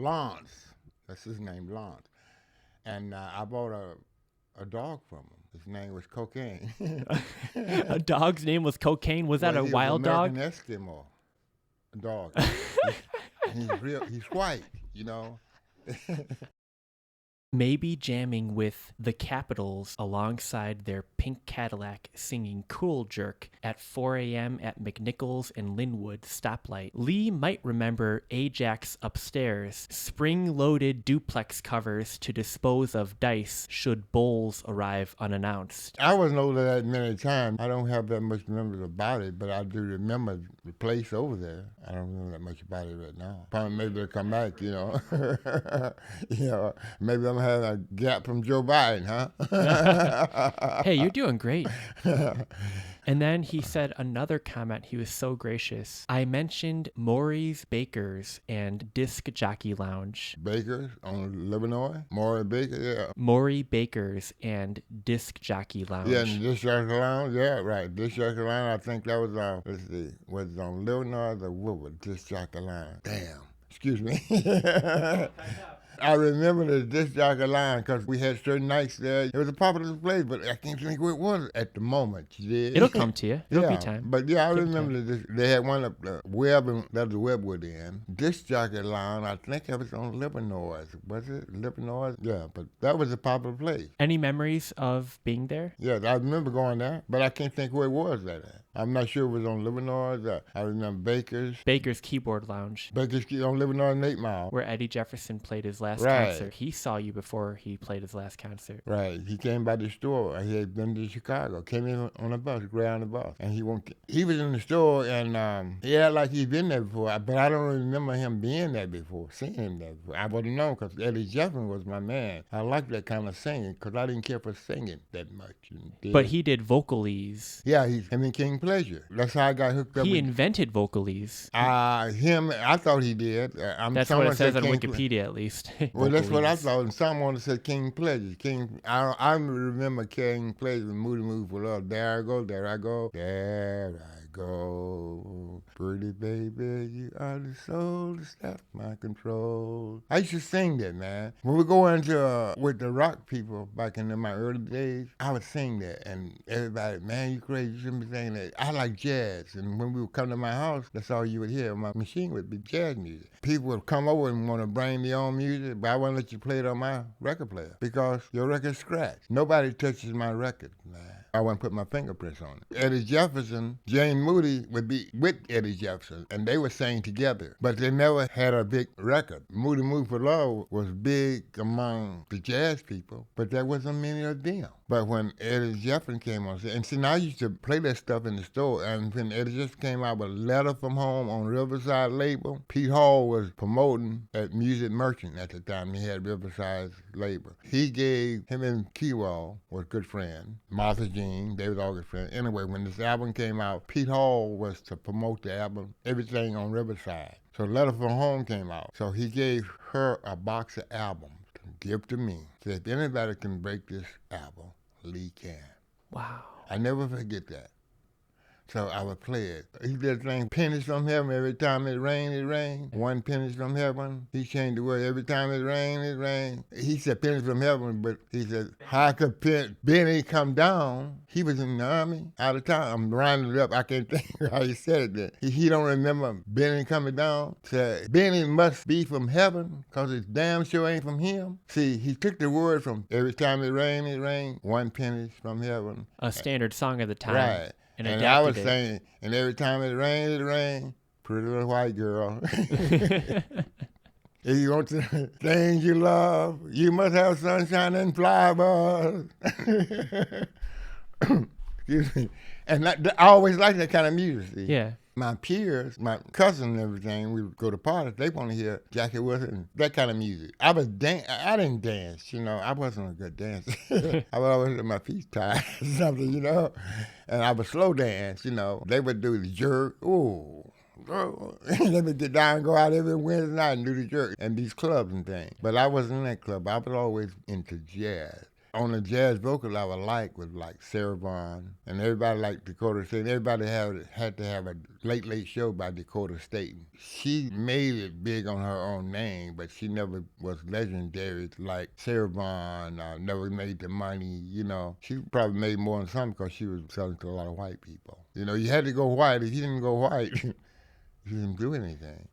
Lance. That's his name, Lance. And I bought a dog from him. His name was Cocaine. A dog's name was Cocaine? Was that a wild dog? He was American Eskimo dog. He's white, you know. Maybe jamming with the Capitals alongside their pink Cadillac singing Cool Jerk at 4 a.m. at McNichols and Linwood stoplight. Lee might remember Ajax Upstairs, spring-loaded duplex covers to dispose of dice should bowls arrive unannounced. I wasn't over that many times. I don't have that much memory about it, but I do remember the place over there. I don't remember that much about it right now. Probably maybe they'll come back, you know. Maybe I'm having a gap from Joe Biden, huh? Hey, you're doing great. And then he said another comment. He was so gracious. I mentioned Maury's Bakers and Disc Jockey Lounge. Bakers on Illinois? Maury Baker, yeah. Maury Bakers and Disc Jockey Lounge. Yeah, and Disc Jockey Lounge, yeah, right. Disc Jockey Lounge, I think that was on, let's see, was it on Illinois or Woodward? Disc Jockey Lounge. Damn. Excuse me. I remember the Disc Jockey Lounge because we had certain nights there. It was a popular place, but I can't think who it was at the moment. It'll come to you. It'll be time. But yeah, I remember they had one up Webb, and that was Webwood in. Disc Jockey Lounge, I think it was on Illinois. Was it Illinois? Yeah, but that was a popular place. Any memories of being there? Yeah, I remember going there, but I can't think who it was at. I'm not sure if it was on Illinois. I remember Baker's Keyboard Lounge. Baker's on Illinois and 8 Mile. Where Eddie Jefferson played his last concert. He saw you before he played his last concert. Right. He came by the store. He had been to Chicago. Came in on a bus, grabbed on the bus. And he was in the store, and he acted like he'd been there before. But I don't remember him being there before, seeing him there before. I wouldn't know because Eddie Jefferson was my man. I liked that kind of singing because I didn't care for singing that much. But he did vocalese. Yeah, him and King Pleasure. That's how I got hooked up. He invented vocalese. I thought he did. That's what it says on Wikipedia, at least. Well, that's what I thought. And someone said King Pleasure. I remember King Pleasure, Moody Move for Love. There I go, there I go, there I go. Pretty baby, you are the soul that's out my control. I used to sing that, man. When we go into with the rock people back in my early days, I would sing that. And everybody, man, you crazy, you shouldn't be singing that. I like jazz. And when we would come to my house, that's all you would hear. My machine would be jazz music. People would come over and want to bring their own music, but I wouldn't let you play it on my record player because your record's scratched. Nobody touches my record, man. I wouldn't put my fingerprints on it. Eddie Jefferson, Jane Moody would be with Eddie Jefferson, and they would sing together, but they never had a big record. Moody Move for Love was big among the jazz people, but there wasn't many of them. But when Eddie Jefferson came on, and see, now I used to play that stuff in the store, and when Eddie Jefferson came out with Letter from Home on Riverside label, Pete Hall was promoting at Music Merchant at the time. He had Riverside's label. He gave him and Keywall was good friends. Martha Jean, they was all good friends. Anyway, when this album came out, Pete Hall was to promote the album, everything on Riverside. So Letter from Home came out. So he gave her a box of albums to give to me. Said, if anybody can break this album, Lee can. Wow. I never forget that. So I would play it. He did the thing, pennies from heaven, every time it rained, it rained. One pennies from heaven. He changed the word, every time it rained, it rained. He said pennies from heaven, but he said, how could Benny come down? He was in the army, out of town. I'm rounding it up, I can't think how he said it. He don't remember Benny coming down. Said, Benny must be from heaven, because it's damn sure ain't from him. See, he took the word from every time it rained, one pennies from heaven. A standard song of the time. Right. And I was saying, and every time it rained, pretty little white girl. If you want the things you love, you must have sunshine and flowers. Excuse me. And I always liked that kind of music. See? Yeah. My peers, my cousins and everything, we would go to parties, they want to hear Jackie Wilson, that kind of music. I didn't dance, you know. I wasn't a good dancer. I would always have my feet tied or something, you know. And I would slow dance, you know. They would do the jerk. Ooh. Let me get down and go out every Wednesday night and do the jerk and these clubs and things. But I wasn't in that club. I was always into jazz. On the jazz vocal I would like was like Sarah Vaughan, and everybody liked Dakota State. Everybody had to have a late show by Dakota State. She made it big on her own name, but she never was legendary like Sarah Vaughan. Never made the money. You know, she probably made more than some because she was selling to a lot of white people. You know, you had to go white. If you didn't go white, you didn't do anything.